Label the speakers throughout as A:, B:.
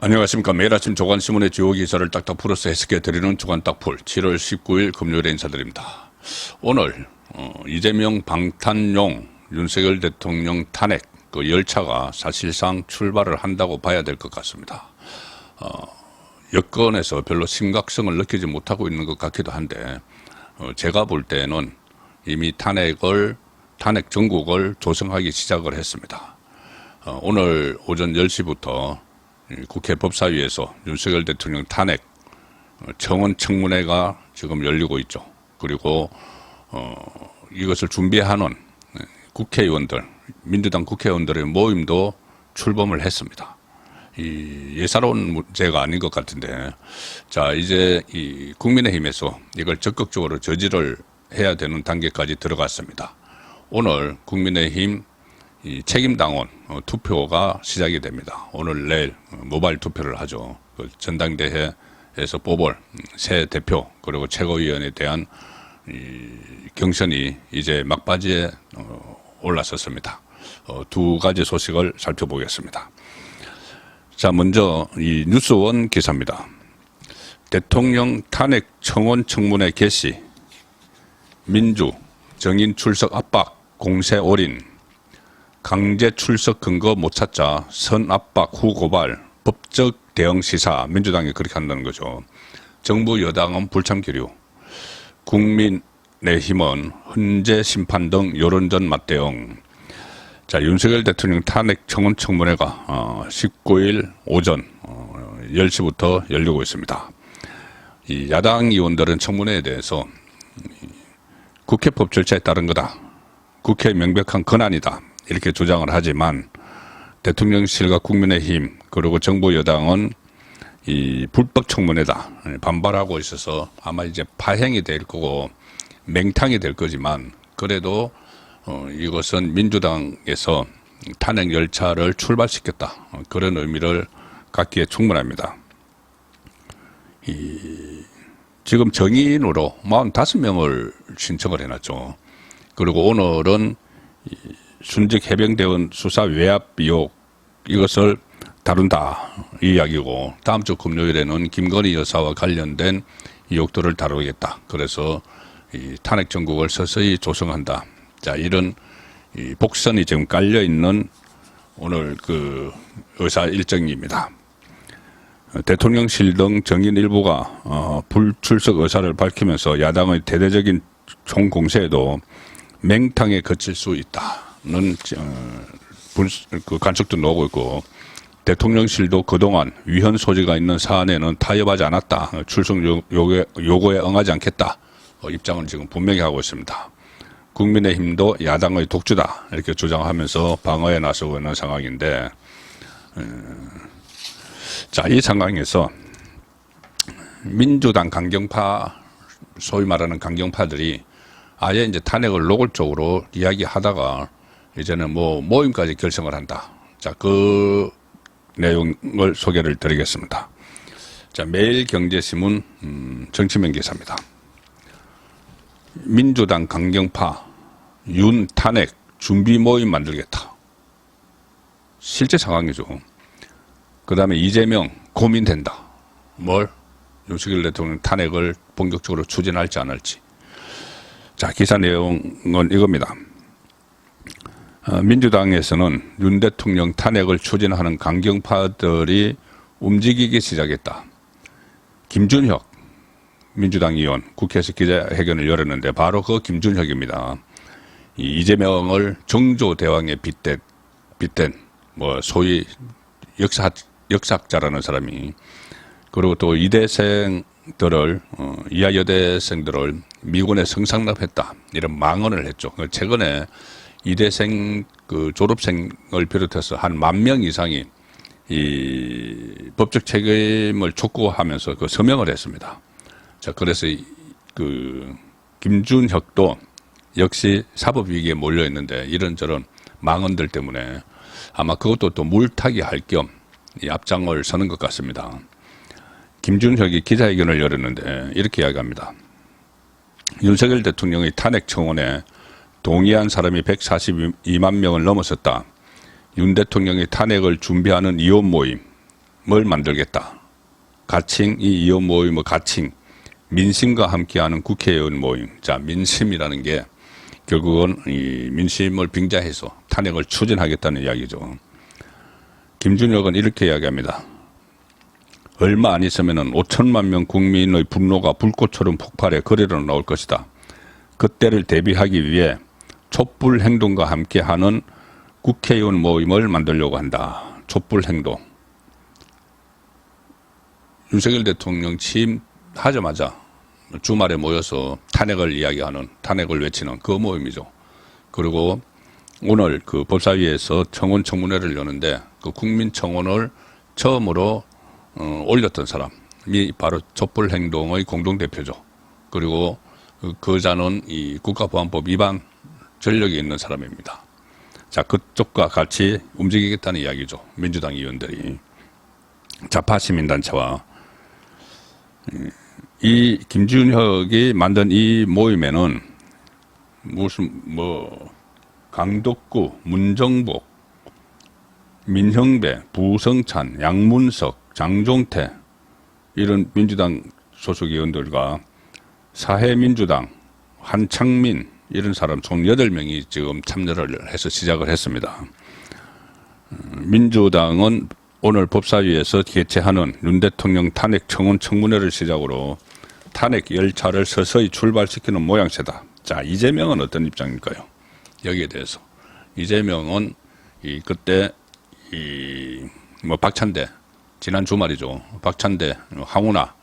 A: 안녕하십니까. 매일 아침 조간신문의 주요 기사를 딱딱 풀어서 해석해 드리는 주간 딱풀 7월 19일 금요일에 인사드립니다. 오늘 이재명 방탄용 윤석열 대통령 탄핵 그 열차가 사실상 출발을 한다고 봐야 될 것 같습니다. 여권에서 별로 심각성을 느끼지 못하고 있는 것 같기도 한데 제가 볼 때는 이미 탄핵 정국을 조성하기 시작을 했습니다. 오늘 오전 10시부터 국회 법사위에서 윤석열 대통령 탄핵 청원 청문회가 지금 열리고 있죠. 그리고 이것을 준비하는 국회의원들, 민주당 국회의원들의 모임도 출범을 했습니다. 이 예사로운 문제가 아닌 것 같은데, 자 이제 이 국민의힘에서 이걸 적극적으로 저지를 해야 되는 단계까지 들어갔습니다. 오늘 국민의힘 이 책임당원 투표가 시작이 됩니다. 오늘 내일 모바일 투표를 하죠. 그 전당대회에서 뽑을 새 대표 그리고 최고위원에 대한 이 경선이 이제 막바지에 올라섰습니다. 두 가지 소식을 살펴보겠습니다. 자, 먼저 이 뉴스원 기사입니다. 대통령 탄핵 청원 청문회 개시, 민주 정인 출석 압박 공세 올인, 강제 출석 근거 못 찾자 선 압박 후 고발, 법적 대응 시사. 민주당이 그렇게 한다는 거죠. 정부 여당은 불참 기류, 국민의힘은 헌재 심판 등 여론전 맞대응. 자, 윤석열 대통령 탄핵 청원 청문회가 19일 오전 10시부터 열리고 있습니다. 이 야당 의원들은 청문회에 대해서 국회법 절차에 따른 거다, 국회의 명백한 권한이다, 이렇게 주장을 하지만 대통령실과 국민의힘 그리고 정부 여당은 이 불법 청문회다 반발하고 있어서 아마 이제 파행이 될 거고 맹탕이 될 거지만, 그래도 이것은 민주당에서 탄핵 열차를 출발시켰다, 그런 의미를 갖기에 충분합니다. 지금 정의인으로 45명을 신청을 해놨죠. 그리고 오늘은 순직 해병대원 수사 외압 의혹, 이것을 다룬다 이 이야기고, 다음 주 금요일에는 김건희 여사와 관련된 의혹들을 다루겠다. 그래서 이 탄핵 정국을 서서히 조성한다. 자, 이런 이 복선이 지금 깔려 있는 오늘 그 의사 일정입니다. 대통령실 등 정인 일부가 불출석 의사를 밝히면서 야당의 대대적인 총공세에도 맹탕에 그칠 수 있다는 그 관측도 나오고 있고, 대통령실도 그동안 위헌 소지가 있는 사안에는 타협하지 않았다, 출석 요구에 응하지 않겠다 입장을 지금 분명히 하고 있습니다. 국민의힘도 야당의 독주다 이렇게 주장하면서 방어에 나서고 있는 상황인데, 자, 이 상황에서 민주당 강경파, 소위 말하는 강경파들이 아예 이제 탄핵을 노골적으로 이야기하다가 이제는 뭐 모임까지 결성을 한다. 자, 그 내용을 소개를 드리겠습니다. 자, 매일경제신문 정치면 기사입니다. 민주당 강경파 윤 탄핵 준비 모임 만들겠다. 실제 상황이죠. 그 다음에 이재명 고민된다. 뭘? 윤석열 대통령 탄핵을 본격적으로 추진할지 안 할지. 자, 기사 내용은 이겁니다. 민주당에서는 윤 대통령 탄핵을 추진하는 강경파들이 움직이기 시작했다. 김준혁 민주당 의원 국회에서 기자회견을 열었는데 바로 그 김준혁입니다. 이재명을 정조대왕에 빗댄 뭐 소위 역사학자라는 사람이, 그리고 또 이대생들을 이하 여대생들을 미군에 성상납했다 이런 망언을 했죠. 최근에 이대생 그 졸업생을 비롯해서 한 10,000명 이상이 이 법적 책임을 촉구하면서 그 서명을 했습니다. 자, 그래서 그 김준혁도 역시 사법 위기에 몰려 있는데 이런저런 망언들 때문에 아마 그것도 또 물타기 할 겸 이 앞장을 서는 것 같습니다. 김준혁이 기자회견을 열었는데 이렇게 이야기합니다. 윤석열 대통령의 탄핵 청원에 동의한 사람이 142만 명을 넘어섰다. 윤 대통령의 탄핵을 준비하는 의원 모임, 뭘 만들겠다. 가칭, 이 의원 모임의 가칭, 민심과 함께하는 국회의원 모임. 자, 민심이라는 게 결국은 이 민심을 빙자해서 탄핵을 추진하겠다는 이야기죠. 김준혁은 이렇게 이야기합니다. 얼마 안 있으면 5천만 명 국민의 분노가 불꽃처럼 폭발해 거리로 나올 것이다. 그때를 대비하기 위해 촛불 행동과 함께하는 국회의원 모임을 만들려고 한다. 촛불 행동. 윤석열 대통령 취임하자마자 주말에 모여서 탄핵을 이야기하는, 탄핵을 외치는 그 모임이죠. 그리고 오늘 그 법사위에서 청원 청문회를 여는데 그 국민청원을 처음으로 올렸던 사람이 바로 촛불행동의 공동대표죠. 그리고 그 자는 이 국가보안법 위반 전력이 있는 사람입니다. 자, 그쪽과 같이 움직이겠다는 이야기죠. 민주당 의원들이. 좌파 시민단체와 이 김준혁이 만든 이 모임에는 무슨 강덕구, 문정복, 민형배, 부성찬, 양문석, 장종태 이런 민주당 소속 의원들과 사회민주당, 한창민 이런 사람 총 8명이 지금 참여를 해서 시작을 했습니다. 민주당은 오늘 법사위에서 개최하는 윤 대통령 탄핵 청원 청문회를 시작으로 탄핵 열차를 서서히 출발시키는 모양새다. 자, 이재명은 어떤 입장일까요? 여기에 대해서. 이재명은 그때 박찬대, 지난 주말이죠. 박찬대, 황운하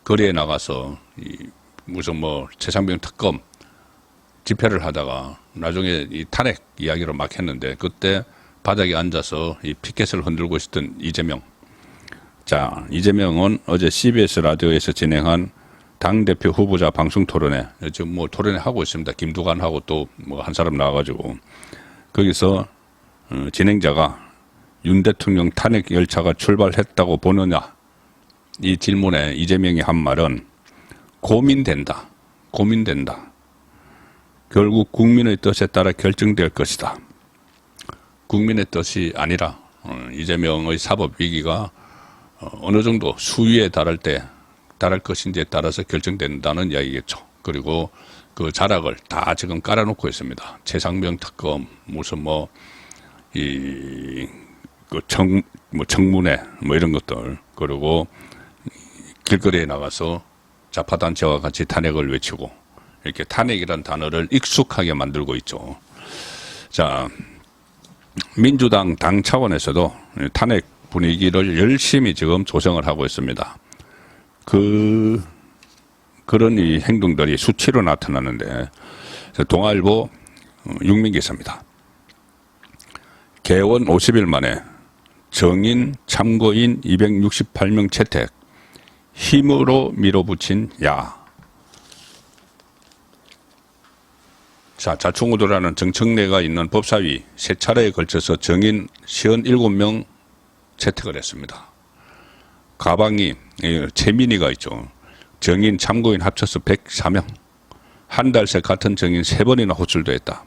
A: 거리에 나가서 무슨 최상병 특검 집회를 하다가 나중에 이 탄핵 이야기를 막 했는데 그때 바닥에 앉아서 이 피켓을 흔들고 있었던 이재명. 자, 이재명은 어제 CBS 라디오에서 진행한 당대표 후보자 방송 토론회, 지금 토론회 하고 있습니다. 김두관하고 또 한 사람 나와가지고 거기서 진행자가 윤 대통령 탄핵 열차가 출발했다고 보느냐 이 질문에 이재명이 한 말은 고민된다. 결국 국민의 뜻에 따라 결정될 것이다. 국민의 뜻이 아니라 이재명의 사법 위기가 어느 정도 수위에 달할 것인지에 따라서 결정된다는 이야기겠죠. 그리고 그 자락을 다 지금 깔아놓고 있습니다. 최상병 특검, 무슨 청문회, 이런 것들. 그리고 길거리에 나가서 좌파단체와 같이 탄핵을 외치고, 이렇게 탄핵이란 단어를 익숙하게 만들고 있죠. 자, 민주당 당 차원에서도 탄핵 분위기를 열심히 지금 조성을 하고 있습니다. 그런 이 행동들이 수치로 나타나는데, 동아일보 육민기사입니다. 개원 50일 만에 정인, 참고인 268명 채택, 힘으로 밀어붙인 야. 자, 자충우도라는 정청래가 있는 법사위 세 차례에 걸쳐서 정인 57명 채택을 했습니다. 가방이 최민희가 있죠. 정인, 참고인 합쳐서 104명. 한 달 새 같은 정인 3번이나 호출됐다.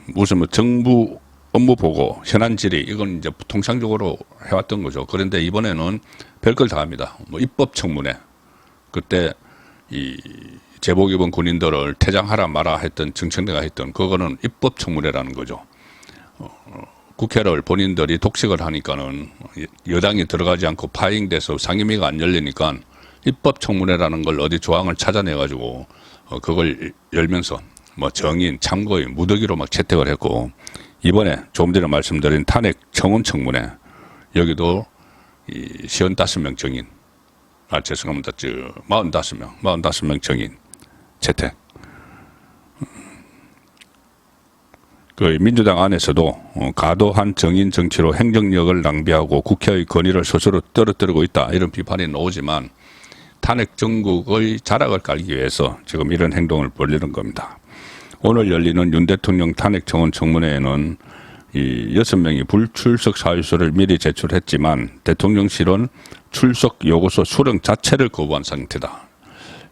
A: 무슨 정부 업무 보고, 현안 질의, 이건 이제 통상적으로 해왔던 거죠. 그런데 이번에는 별걸 다 합니다. 입법 청문회. 그때 제복 입은 군인들을 퇴장하라 마라 했던 정청래가 했던 그거는 입법 청문회라는 거죠. 국회를 본인들이 독식을 하니까는 여당이 들어가지 않고 파행돼서 상임위가 안 열리니까 입법 청문회라는 걸 어디 조항을 찾아내가지고 그걸 열면서 정인, 참고인, 무더기로 막 채택을 했고, 이번에 조금 전에 말씀드린 탄핵 청원 청문회 여기도 55명 정인, 죄송합니다. 45명 정인 채택. 그 민주당 안에서도 과도한 정인 정치로 행정력을 낭비하고 국회의 권위를 스스로 떨어뜨리고 있다, 이런 비판이 나오지만 탄핵 정국의 자락을 깔기 위해서 지금 이런 행동을 벌이는 겁니다. 오늘 열리는 윤 대통령 탄핵 청원 청문회에는 6명이 불출석 사유서를 미리 제출했지만 대통령실은 출석 요구서 수령 자체를 거부한 상태다.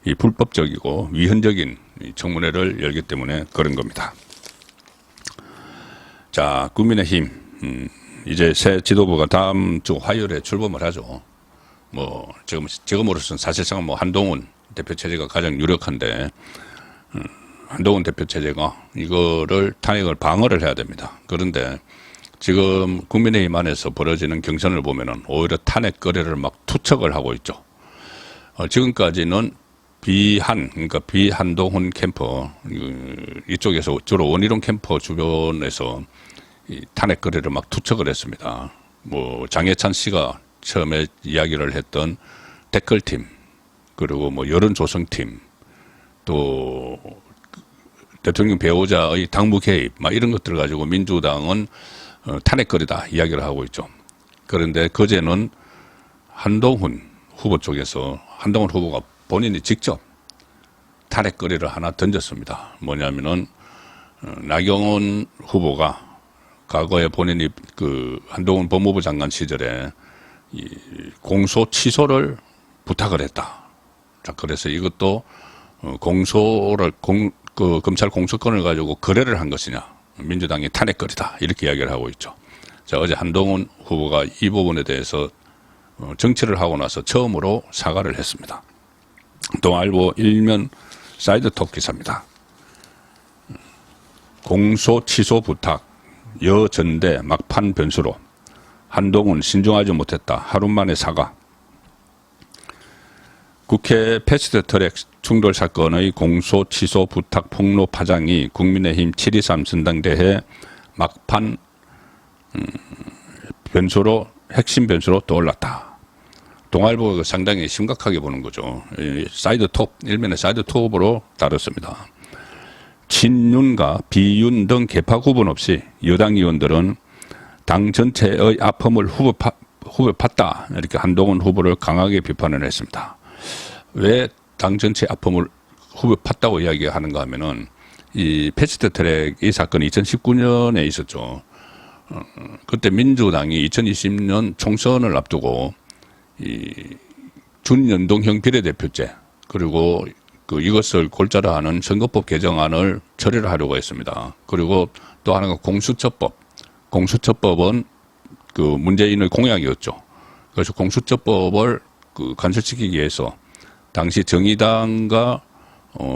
A: 이 불법적이고 위헌적인 청문회를 열기 때문에 그런 겁니다. 자, 국민의힘 이제 새 지도부가 다음 주 화요일에 출범을 하죠. 뭐 지금으로서는 사실상 뭐 한동훈 대표 체제가 가장 유력한데 한동훈 대표 체제가 이거를 탄핵을 방어를 해야 됩니다. 그런데 지금 국민의힘 안에서 벌어지는 경선을 보면은 오히려 탄핵 거래를 막 투척을 하고 있죠. 지금까지는 그러니까 비한동훈 캠프 이쪽에서 주로 원희룡 캠프 주변에서 이 탄핵 거래를 막 투척을 했습니다. 뭐 장해찬 씨가 처음에 이야기를 했던 댓글팀, 그리고 뭐 여론조성팀, 또 대통령 배우자의 당무 개입, 막 이런 것들을 가지고 민주당은 탄핵거리다 이야기를 하고 있죠. 그런데 그제는 한동훈 후보 쪽에서 한동훈 후보가 본인이 직접 탄핵거리를 하나 던졌습니다. 뭐냐면은 나경원 후보가 과거에 본인이 그 한동훈 법무부 장관 시절에 이 공소 취소를 부탁을 했다. 자, 그래서 이것도 공소를 검찰 공소권을 가지고 거래를 한 것이냐, 민주당이 탄핵거리다 이렇게 이야기를 하고 있죠. 자, 어제 한동훈 후보가 이 부분에 대해서 정치를 하고 나서 처음으로 사과를 했습니다. 동아일보 일면 사이드톡 기사입니다. 공소 취소 부탁 여전대 막판 변수로 한동훈 신중하지 못했다. 하루 만에 사과. 국회 패스트트랙 충돌 사건의 공소 취소 부탁 폭로 파장이 국민의힘 7.23 전당대회 막판 변수로 핵심 변수로 떠올랐다. 동아일보가 상당히 심각하게 보는 거죠. 사이드톱, 일면의 사이드톱으로 다뤘습니다. 친윤과 비윤 등 계파 구분 없이 여당 의원들은 당 전체의 아픔을 후벼 팠다. 이렇게 한동훈 후보를 강하게 비판을 했습니다. 왜 당 전체 아픔을 후벼 팠다고 이야기하는가 하면은 이 패스트트랙 이 사건이 2019년에 있었죠. 그때 민주당이 2020년 총선을 앞두고 이 준연동형 비례대표제 그리고 이것을 골자로 하는 선거법 개정안을 처리를 하려고 했습니다. 그리고 또 하나가 공수처법. 공수처법은 그 문재인의 공약이었죠. 그래서 공수처법을 간섭시키기 위해서 당시 정의당과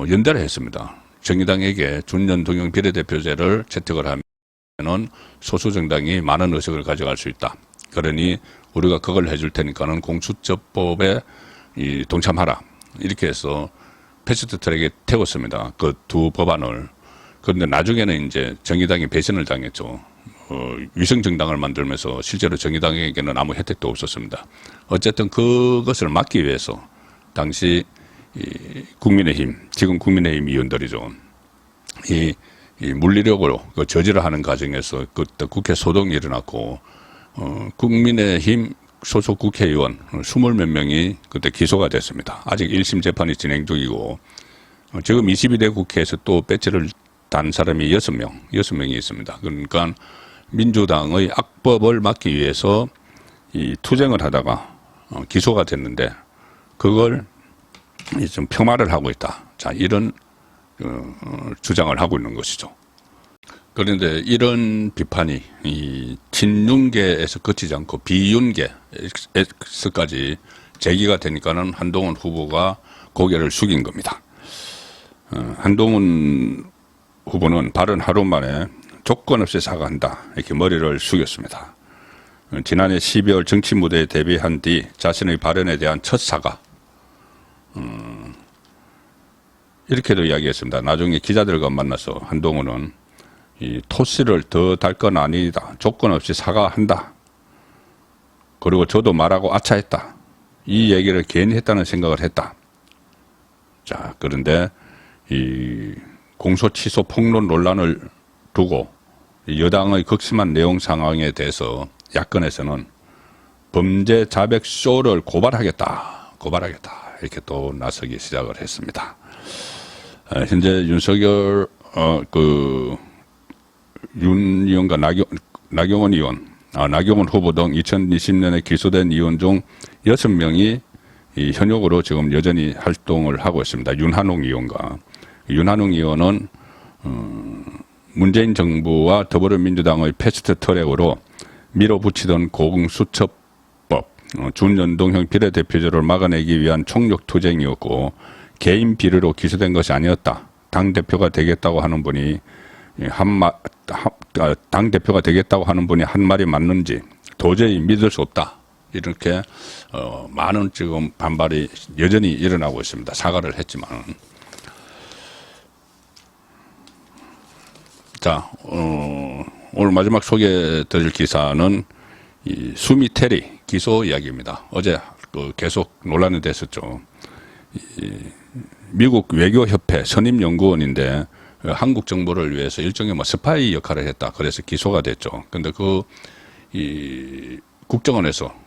A: 연대를 했습니다. 정의당에게 준연동형 비례대표제를 채택을 하면은 소수 정당이 많은 의석을 가져갈 수 있다. 그러니 우리가 그걸 해줄 테니까는 공수처법에 동참하라. 이렇게 해서 패스트트랙에 태웠습니다. 그 두 법안을. 그런데 나중에는 이제 정의당이 배신을 당했죠. 위성정당을 만들면서 실제로 정의당에게는 아무 혜택도 없었습니다. 어쨌든 그것을 막기 위해서 당시 국민의힘, 지금 국민의힘 의원들이죠. 이 물리력으로 저지를 하는 과정에서 그때 국회 소동이 일어났고, 국민의힘 소속 국회의원 20몇 명이 그때 기소가 됐습니다. 아직 1심 재판이 진행 중이고, 지금 22대 국회에서 또 배지를 단 사람이 6명이 있습니다. 그러니까 민주당의 악법을 막기 위해서 이 투쟁을 하다가 기소가 됐는데, 그걸 좀 폄하를 하고 있다. 자, 이런 주장을 하고 있는 것이죠. 그런데 이런 비판이 이 친윤계에서 그치지 않고 비윤계에서까지 제기가 되니까는 한동훈 후보가 고개를 숙인 겁니다. 한동훈 후보는 발언 하루 만에 조건 없이 사과한다. 이렇게 머리를 숙였습니다. 지난해 12월 정치 무대에 데뷔한 뒤 자신의 발언에 대한 첫 사과. 이렇게도 이야기했습니다. 나중에 기자들과 만나서 한동훈은 이 토씨를 더 달 건 아니다. 조건 없이 사과한다. 그리고 저도 말하고 아차했다. 이 얘기를 괜히 했다는 생각을 했다. 자, 그런데 이 공소 취소 폭론 논란을 두고 여당의 극심한 내용 상황에 대해서 야권에서는 범죄 자백 쇼를 고발하겠다. 이렇게 또 나서기 시작을 했습니다. 현재 윤석열 윤 의원과 나경원 의원, 나경원 후보 등 2020년에 기소된 의원 중 6명이 이 현역으로 지금 여전히 활동을 하고 있습니다. 윤한홍 의원과 윤한홍 의원은 문재인 정부와 더불어민주당의 패스트트랙으로 밀어붙이던 고공수처법, 준연동형 비례대표제를 막아내기 위한 총력투쟁이었고 개인 비리로 기소된 것이 아니었다. 당대표가 되겠다고 하는 분이 당대표가 되겠다고 하는 분이 한 말이 맞는지 도저히 믿을 수 없다. 이렇게 많은 지금 반발이 여전히 일어나고 있습니다. 사과를 했지만. 자, 오늘 마지막 소개해드릴 기사는 이 수미 테리 기소 이야기입니다. 어제 계속 논란이 됐었죠. 미국 외교협회 선임연구원인데 한국 정부를 위해서 일종의 스파이 역할을 했다. 그래서 기소가 됐죠. 근데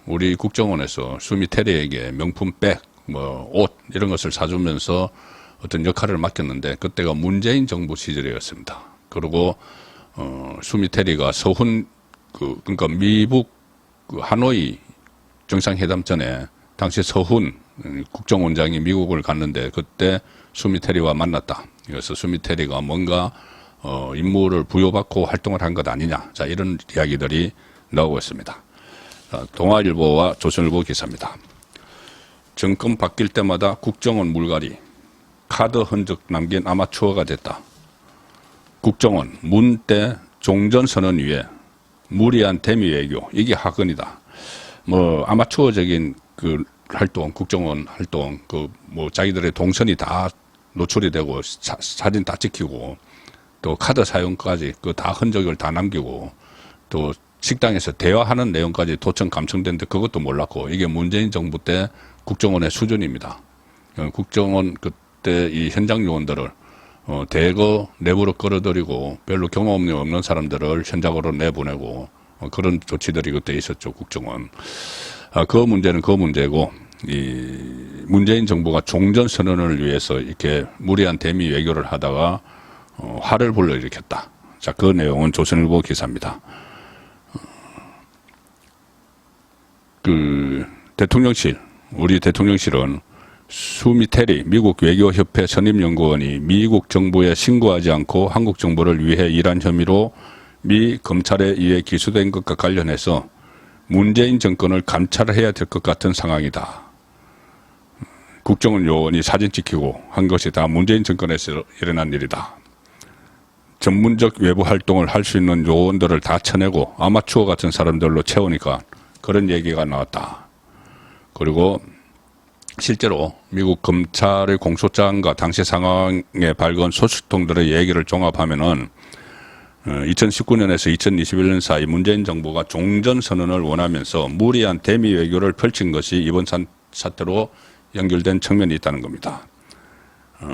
A: 우리 국정원에서 수미 테리에게 명품백, 옷 이런 것을 사주면서 어떤 역할을 맡겼는데 그때가 문재인 정부 시절이었습니다. 그리고 수미 테리가 서훈 그러니까 미국 하노이 정상회담 전에 당시 서훈 국정원장이 미국을 갔는데 그때 수미 테리와 만났다. 그래서 수미 테리가 뭔가 임무를 부여받고 활동을 한 것 아니냐. 자, 이런 이야기들이 나오고 있습니다. 동아일보와 조선일보 기사입니다. 정권 바뀔 때마다 국정원 물갈이, 카드 흔적 남긴 아마추어가 됐다. 국정원 문 때 종전선언 위에 무리한 대미 외교, 이게 학언이다. 아마추어적인 활동, 국정원 활동, 자기들의 동선이 다 노출이 되고 사진 다 찍히고 또 카드 사용까지 다 흔적을 다 남기고 또 식당에서 대화하는 내용까지 도청 감청됐는데 그것도 몰랐고 이게 문재인 정부 때 국정원의 수준입니다. 국정원 그때 이 현장 요원들을 대거 내부로 끌어들이고 별로 경험이 없는 사람들을 현장으로 내보내고 그런 조치들이 그때 있었죠, 국정원. 그 문제는 그 문제고, 이 문재인 정부가 종전선언을 위해서 이렇게 무리한 대미 외교를 하다가 화를 불러일으켰다. 자, 그 내용은 조선일보 기사입니다. 우리 대통령실은 수미 테리 미국 외교협회 선임연구원이 미국 정부에 신고하지 않고 한국 정부를 위해 일한 혐의로 미 검찰에 의해 기소된 것과 관련해서 문재인 정권을 감찰해야 될 것 같은 상황이다. 국정원 요원이 사진 찍히고 한 것이 다 문재인 정권에서 일어난 일이다. 전문적 외부 활동을 할 수 있는 요원들을 다 쳐내고 아마추어 같은 사람들로 채우니까 그런 얘기가 나왔다. 그리고 실제로 미국 검찰의 공소장과 당시 상황에 밝은 소식통들의 얘기를 종합하면은 2019년에서 2021년 사이 문재인 정부가 종전선언을 원하면서 무리한 대미 외교를 펼친 것이 이번 사태로 연결된 측면이 있다는 겁니다.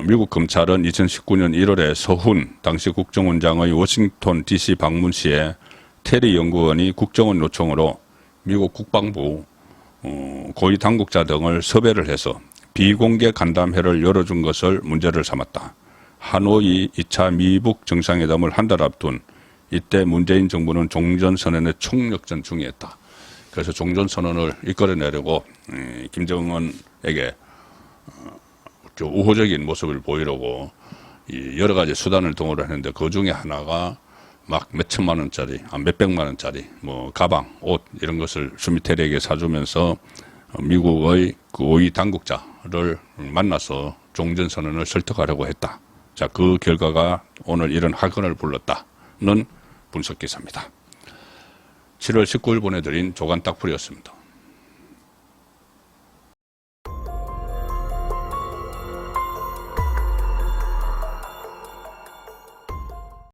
A: 미국 검찰은 2019년 1월에 서훈 당시 국정원장의 워싱턴 DC 방문 시에 테리 연구원이 국정원 요청으로 미국 국방부 고위 당국자 등을 섭외를 해서 비공개 간담회를 열어준 것을 문제를 삼았다. 하노이 2차 미북 정상회담을 한 달 앞둔 이때 문재인 정부는 종전선언의 총력전 중이었다. 그래서 종전선언을 이끌어내려고 김정은에게 우호적인 모습을 보이려고 여러 가지 수단을 동원했는데 그 중에 하나가 막 몇천만 원짜리, 몇백만 원짜리, 가방, 옷, 이런 것을 수미 테리에게 사주면서 미국의 그 5위 당국자를 만나서 종전선언을 설득하려고 했다. 자, 그 결과가 오늘 이런 학언을 불렀다는 분석 기사입니다. 7월 19일 보내드린 조간 딱풀이었습니다.